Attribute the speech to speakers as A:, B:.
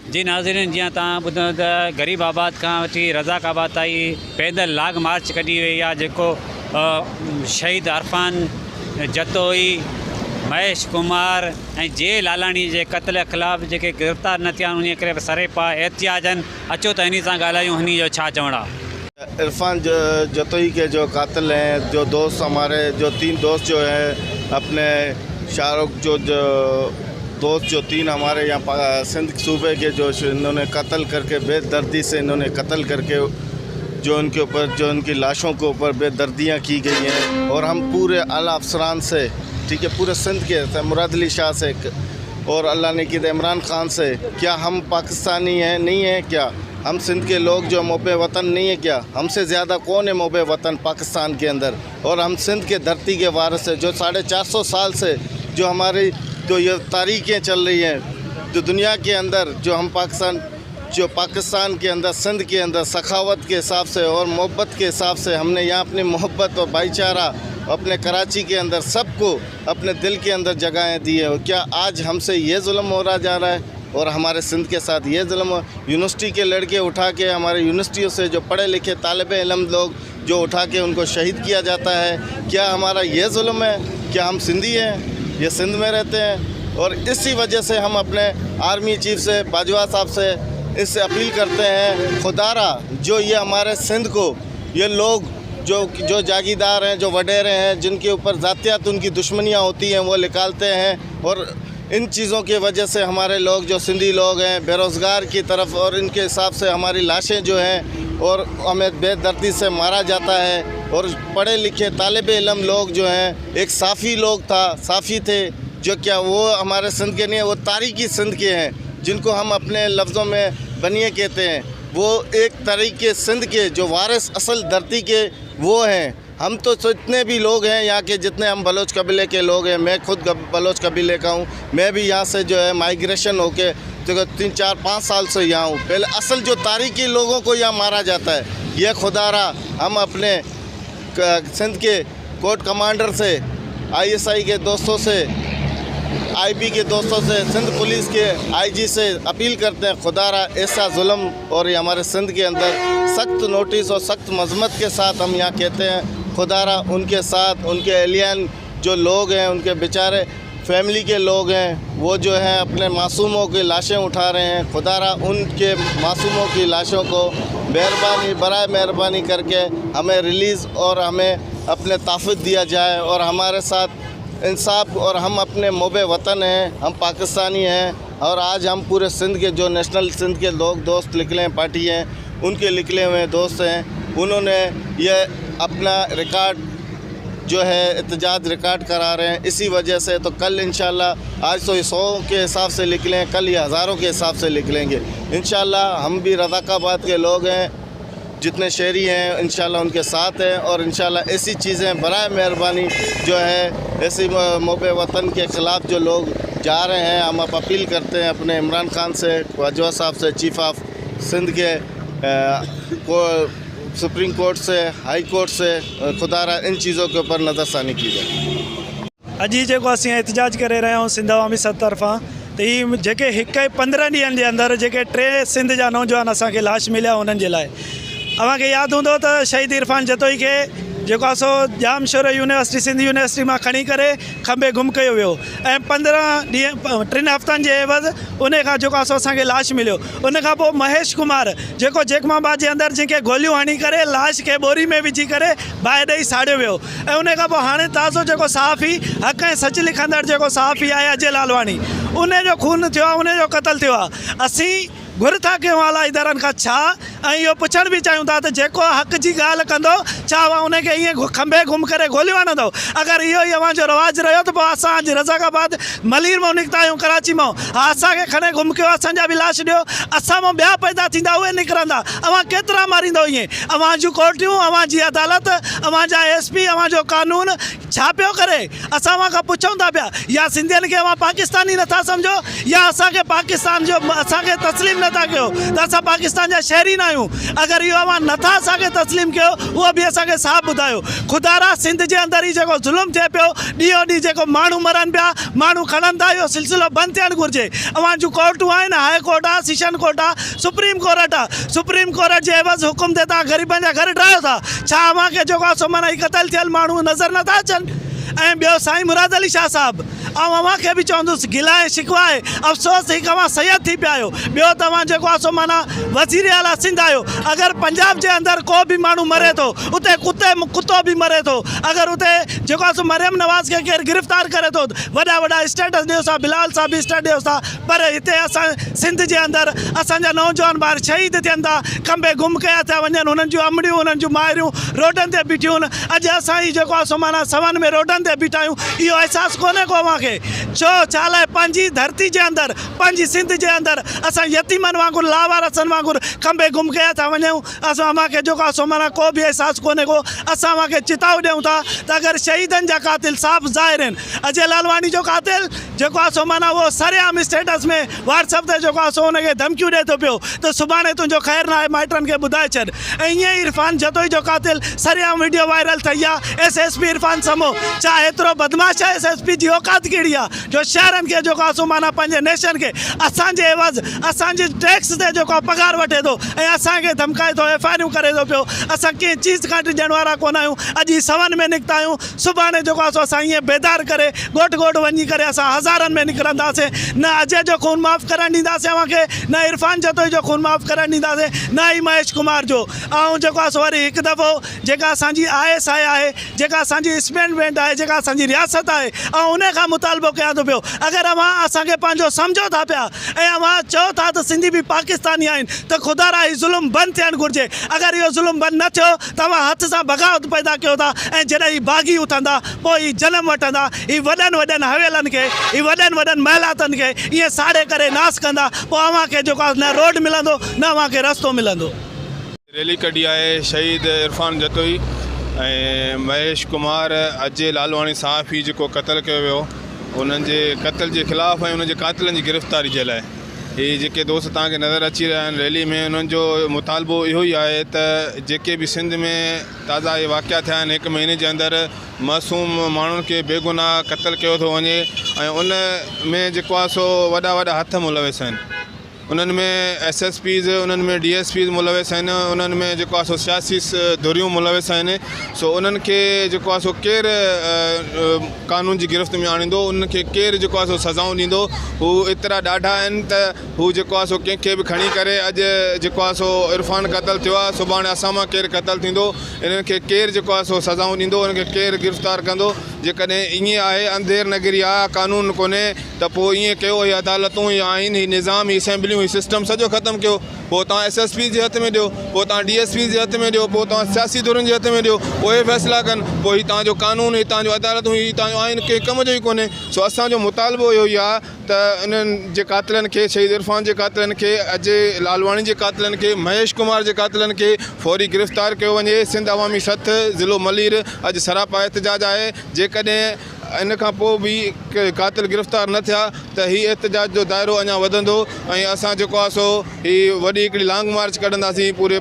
A: जी नाज़रीन, जियां तव्हां ॿुधो त गरीब आबाद खां वठी रज़ाक आबाद ताईं पैदल लाग मार्च कढी वई आहे, जेको शहीद अरफान जतोई, महेश कुमार ऐं जे लालाणी जे क़त्ल ख़िलाफ़ जेके गिरफ़्तार न थिया उन करे सरेपा एहतियाजन। अचो त हिन सां ॻाल्हायूं, हिन जो छा चवणु आहे।
B: इरफान जतोई के जो कातिल हैं, जो दोस्त हमारे जो 3 दोस्त जो हैं, अपने शाहरुख जो दोस्त जो 3 हमारे यहाँ सिंध सूबे के जो इन्होंने कत्ल करके बेदर्दी से इन्होंने कत्ल करके जो उनके ऊपर जो उनकी लाशों के ऊपर बेदर्दियाँ की गई हैं। और हम पूरे आला अफसरान से, ठीक है, पूरे सिंध के मुराद अली शाह से और अल्लाह ने की इमरान खान से, क्या हम पाकिस्तानी हैं? नहीं हैं क्या? हम सिंध के लोग जो मोबे वतन नहीं है क्या? हमसे ज़्यादा कौन है मोबे वतन पाकिस्तान के अंदर? और हम सिंध के धरती के वारिस है, जो 450 साल से जो हमारी जो ये तारीखें चल रही हैं जो दुनिया के अंदर, जो हम पाकिस्तान के अंदर सिंध के अंदर सखावत के हिसाब से और मोहब्बत के हिसाब से हमने यहाँ अपनी मोहब्बत और भाईचारा अपने कराची के अंदर सबको अपने दिल के अंदर जगहें दी है। और क्या आज हमसे ये जुल्म हो रहा जा रहा है और हमारे सिंध के साथ ये जुल्म? यूनिवर्सिटी के लड़के उठा के, हमारे यूनिवर्सिटियों से जो पढ़े लिखे तालिब इल्म लोग जो उठा के उनको शहीद किया जाता है। क्या हमारा ये जुल्म है? क्या हम सिंधी हैं? ये सिंध में रहते हैं। और इसी वजह से हम अपने आर्मी चीफ से, बाजवा साहब से इससे अपील करते हैं, खुदारा जो ये हमारे सिंध को ये लोग जो जागीरदार हैं, जो वडेरे हैं, जिनके ऊपर ज़ातियात उनकी दुश्मनियाँ होती हैं, वो निकालते हैं। और इन चीज़ों की वजह से हमारे लोग जो सिंधी लोग हैं बेरोज़गार की तरफ, और इनके हिसाब से हमारी लाशें जो हैं और हमें बेदर्दी से मारा जाता है। और पढ़े लिखे तालिब इल्म लोग जो हैं, एक साफ़ी लोग साफ़ी थे, जो क्या वो हमारे सिंध के नहीं है, वो तारीख़ी सिंध के हैं, जिनको हम अपने लफ्ज़ों में बनिए कहते हैं। वो एक तरीके सिंध के जो वारिस असल धरती के वो हैं। हम तो इतने भी लोग हैं यहाँ के, जितने हम बलोच कबीले के लोग हैं, मैं खुद बलोच कबीले का हूँ। मैं भी यहाँ से जो है माइग्रेशन होके जो 3, 4, 5 साल से यहाँ हूँ। पहले असल जो तारीख़ी लोगों को यहाँ मारा जाता है। ये खुदारा हम अपने सिंध के कोर्ट कमांडर से, ISI के दोस्तों से, IB के दोस्तों से, सिंध पुलिस के IG से अपील करते हैं, खुदारा ऐसा जुल्म और ये हमारे सिंध के अंदर सख्त नोटिस और सख्त मजम्मत के साथ हम यहाँ कहते हैं, खुदारा उनके साथ उनके एलियन जो लोग हैं, उनके बेचारे फैमिली के लोग हैं, वो जो हैं अपने मासूमों की लाशें उठा रहे हैं। खुदारा उनके मासूमों की लाशों को बराए मेहरबानी करके हमें रिलीज़ और हमें अपने तहफ़्फ़ुज़ दिया जाए और हमारे साथ इंसाफ। और हम अपने मोबे वतन हैं, हम पाकिस्तानी हैं। और आज हम पूरे सिंध के जो नेशनल सिंध के लोग दोस्त निकले हैं, पार्टी हैं, उनके निकले हुए दोस्त हैं, उन्होंने ये अपना रिकॉर्ड जो है एहतजाज रिकॉर्ड करा रहे हैं। इसी वजह से तो कल इंशाल्लाह, आज तो 100 के हिसाब से निकलें, कल ये हज़ारों के हिसाब से निकलेंगे इंशाल्लाह। हम भी रज़ाकाबाद के लोग हैं, जितने शहरी हैं इंशाल्लाह उनके साथ हैं। और इंशाल्लाह ऐसी चीज़ें बराए मेहरबानी जो है, ऐसी मोबे वतन के ख़िलाफ़ जो लोग जा रहे हैं, हम आप अपील करते हैं अपने इमरान खान से, बाजवा साहब से, चीफ ऑफ सिंध के सुप्रीम कोर्ट से, हाई कोर्ट से, खुदारा इन चीज़ों के ऊपर नज़रसानी की जाए।
C: अजी जो असीं एहतजाज करे रहे आहियूं सिंध अवामी सद तरफ़ां, तो ये जेके 15 ॾींहंनि जे अंदरि जेके 3 सिंध जा नौजवान असांखे लाश मिलिया, उन्हनि जे लाइ अव्हांखे यादि हूंदो त शहीद इरफान जतोई के जेको आहे सो जामशोर यूनिवर्सिटी सिंध यूनिवर्सिटी मां खणी करे खंबे गुम कयो वियो ऐं 15 ॾींहं 3 हफ़्तनि जे एवज़ उन खां जेको आहे सो असांखे लाश मिलियो। उन खां पोइ महेश कुमार जेको जेकमाबाद जे अंदरि जंहिंखे गोलियूं हणी करे लाश खे ॿोरी में विझी करे बाहि ॾेई साड़ियो वियो ऐं उन खां पोइ हाणे ताज़ो जेको सहाफ़ी हक़ ऐं सच लिखंदड़ जेको सहाफ़ी आहे अजय लालवाणी, उन जो खून थियो आहे, उन जो क़तल थियो आहे। असीं घुर था कयूं आला इदारनि खां छा ऐं इहो पुछण बि चाहियूं था त जेको हक़ जी ॻाल्हि कंदो छा उनखे ईअं खंबे घुम करे गोलियूं हणंदो? अगरि इहो ई अव्हांजो रवाजु रहियो त पोइ असां अॼु रज़ाकाबाद मलीर मां निकिता आहियूं, कराची मां, हा असांखे खणे घुम कयो, असांजा बि लाश ॾियो, असां मां ॿिया पैदा थींदा, उहे निकिरंदा, अव्हां केतिरा मारींदो ईअं? अव्हां जूं कोर्टियूं, अव्हां जी अदालत, अव्हांजा SP, अव्हांजो कानून छा पियो करे? असां खां पुछूं था पिया या सिंधियुनि खे अव्हां पाकिस्तानी नथा सम्झो या असांखे पाकिस्तान जो असांखे तस्लीम नथा कयो त असां पाकिस्तान जा शहरी न आहियूं? अगरि इहो अव्हां नथा असांखे तस्लीम कयो उहो बि असांखे साफ़ ॿुधायो। ख़ुदारा सिंध जे अंदरि ई जेको ज़ुल्म थिए पियो, ॾींहों ॾींहुं जेको माण्हू मरनि पिया, माण्हू खणनि था, इहो सिलसिलो बंदि थियणु घुरिजे। अव्हां जूं कोर्टूं आहिनि, हाई कोर्ट आहे, सेशन कोर्ट आहे, सुप्रीम कोर्ट आहे, सुप्रीम कोर्ट जे एवज़ हुकुम ते तव्हां ग़रीबनि जा घर ड्रायो था। छा अव्हांखे जेको आहे सो माना क़तल थियल माण्हू नज़र नथा अचनि? ऐं ॿियो साईं मुराद अली शाह साहिबु, ऐं अव्हांखे बि चवंदुसि गिला ऐं शिकवा आहे, अफ़सोस हिकु अव्हां सैयद थी पिया आहियो, ॿियो तव्हां जेको आहे सो माना वज़ीर आला सिंध आहियो। अगरि पंजाब जे अंदरि को बि माण्हू मरे थो, उते कुतो बि मरे थो, अगरि उते जेको आहे सो मरियम नवाज़ खे केरु गिरफ़्तार करे थो, वॾा वॾा स्टेटस ॾियो था, बिलाल साहब बि स्टेटस ॾियो था, पर हिते असां सिंध जे अंदरि असांजा नौजवान ॿार शहीद थियनि था, खंबे गुम कया था वञनि, हुननि जूं अमड़ियूं, हुननि जूं माइरियूं रोडनि ते बीठियूं आहिनि। अॼु असां ई जेको आहे सो माना सवन में रोडनि ते बीठा आहियूं, इहो अहसासु कोन्हे को अव्हांखे? छो छा लाइ पंहिंजी धरती जे अंदरि, पंहिंजी सिंध जे अंदरि असां यतीमनि वांगुरु, लावारसनि वांगुरु खंबे गुम कया था वञूं? असां अव्हांखे जेको आहे सो माना को बि अहसासु कोन्हे को। असां अव्हांखे चिताव ॾियूं था त अगरि शहीदनि जा क़ातिल साफ़ ज़ाहिर आहिनि, अजय लालवाणी जो क़ातिल जेको आहे सो माना उहो सरेआम स्टेटस में व्हाट्सअप ते जेको आहे सो हुनखे धमकियूं ॾिए थो पियो त सुभाणे तुंहिंजो ख़ैरु न आहे, माइटनि खे ॿुधाए छॾ। ऐं ईअं ई इरफान जतोई जो क़ातिल सरेआम वीडियो वायरल ठही आहे, SSP इरफान समो, छा एतिरो बदमाश आहे? SSP जी औकात कहिड़ी आहे जो शहरनि खे जेको आहे सो माना पंहिंजे नेशन खे असांजे एवज़ असांजे टैक्स ते जेको आहे पघार वठे थो ऐं असांखे धमकाए थो, FIRूं करे थो पियो। असां कंहिं चीज़ खां ॾियण वारा कोन आहियूं। अॼु सवन में निकिता आहियूं, सुभाणे जेको आहे सो असां ईअं बेदार करे ॻोठ ॻोठ वञी करे असां हज़ारनि में निकिरंदासीं। न अजय जो खून माफ़ु करणु ॾींदासीं अव्हांखे, न इरफान जतोई जो खून माफ़ु करणु ॾींदासीं, न ई महेश कुमार जो। ऐं जेको आहे सो वरी हिकु दफ़ो जेका असांजी ISI आहे, जेका असांजी स्टेटमेंट आहे, जेका असांजी रियासत आहे, ऐं उन खां मुतालबो कयां थो पियो। अगरि अव्हां असांखे पंहिंजो सम्झो था पिया ऐं अव्हां चओ था त सिंधी बि पाकिस्तानी आहिनि, त ख़ुदारा ही ज़ुल्म बंदि थियणु घुरिजे। अगरि इहो ज़ुल्म बंदि न थियो त तव्हां हथ सां बग़ावत पैदा कयो था ऐं जॾहिं ही बाग़ी उथंदा पोइ ही जनम वठंदा, ही वॾनि वॾनि हवेलनि खे, ही वॾनि वॾनि महिलातनि खे ईअं साड़े करे नास कंदा, पोइ अव्हांखे जेको आहे न रोड मिलंदो, न अव्हांखे रस्तो मिलंदो।
D: रैली कढी आहे शहीद इरफान जतोई ऐं महेश कुमार, अजय लालवाणी सहाफ़ी जेको क़तल कयो वियो, उन्हनि जे क़तल जे ख़िलाफ़ु ऐं उन्हनि जे क़ातिलनि जी गिरफ़्तारी जे लाइ ही जेके दोस्त तव्हांखे नज़र अची रहिया आहिनि रैली में, उन्हनि जो मुतालबो इहो ई आहे त जेके बि सिंध में ताज़ा इहे वाक़िया थिया आहिनि, 1 महीने जे अंदरि मासूम माण्हुनि खे बेगुनाह क़तल कयो थो वञे ऐं उन में जेको आहे सो वॾा वॾा हथ मुलविस आहिनि। उन्हनि में SSPs, उन्हनि में DSPs मुलविस आहिनि, उन्हनि में जेको आहे सो सियासी धुरियूं मुलविस आहिनि। सो उन्हनि खे जेको आहे सो केरु कानून जी गिरफ़्त में आणींदो, उन्हनि खे केरु जेको आहे सो सज़ाऊं ॾींदो। हू एतिरा ॾाढा आहिनि त हू जेको आहे सो कंहिंखे बि खणी करे अॼु जेको आहे सो इरफान क़तल थियो आहे, सुभाणे असां मां केरु क़तल थींदो, इन्हनि खे केरु जेको आहे सो सज़ाऊं ॾींदो, उन्हनि खे केरु गिरफ़्तार कंदो। जेकॾहिं ईअं आहे अंधेर नगरी आहे, कानून कोन्हे, त पोइ ईअं कयो ही अदालतूं, ही आइन, ही निज़ाम, ही असेंबलियूं, ही सिस्टम सॼो ख़तमु कयो। पोइ तव्हां SSP जे हथ में ॾियो, पोइ तव्हां DSP जे हथ में ॾियो, पोइ तव्हां सियासी धुरियुनि जे हथ में ॾियो, पोइ फ़ैसिला कनि। पोइ ही तव्हांजो कानून, ही तव्हांजो अदालतूं, ही तव्हांजो आइन कंहिं कम जो ई कोन्हे। सो असांजो मुतालबो इहो ई आहे त इन्हनि जे क़ातिलनि खे, शहीद इरफान जे क़ातिलनि खे, अजय लालवाणी जे क़ातिलनि खे, महेश कुमार जे क़ातिलनि खे फौरी गिरफ़्तार कयो वञे। सिंध अवामी सथ ज़िलो मलीर अॼु सरापा एहतजाज आहे। जेकॾहिं इन खां पोइ बि क़ातिल गिरफ़्तार न थिया त ही एहतजाज जो दाइरो अञा वधंदो ऐं असां जेको आहे सो ही वॾी हिकिड़ी लॉन्ग मार्च कढंदासीं पूरे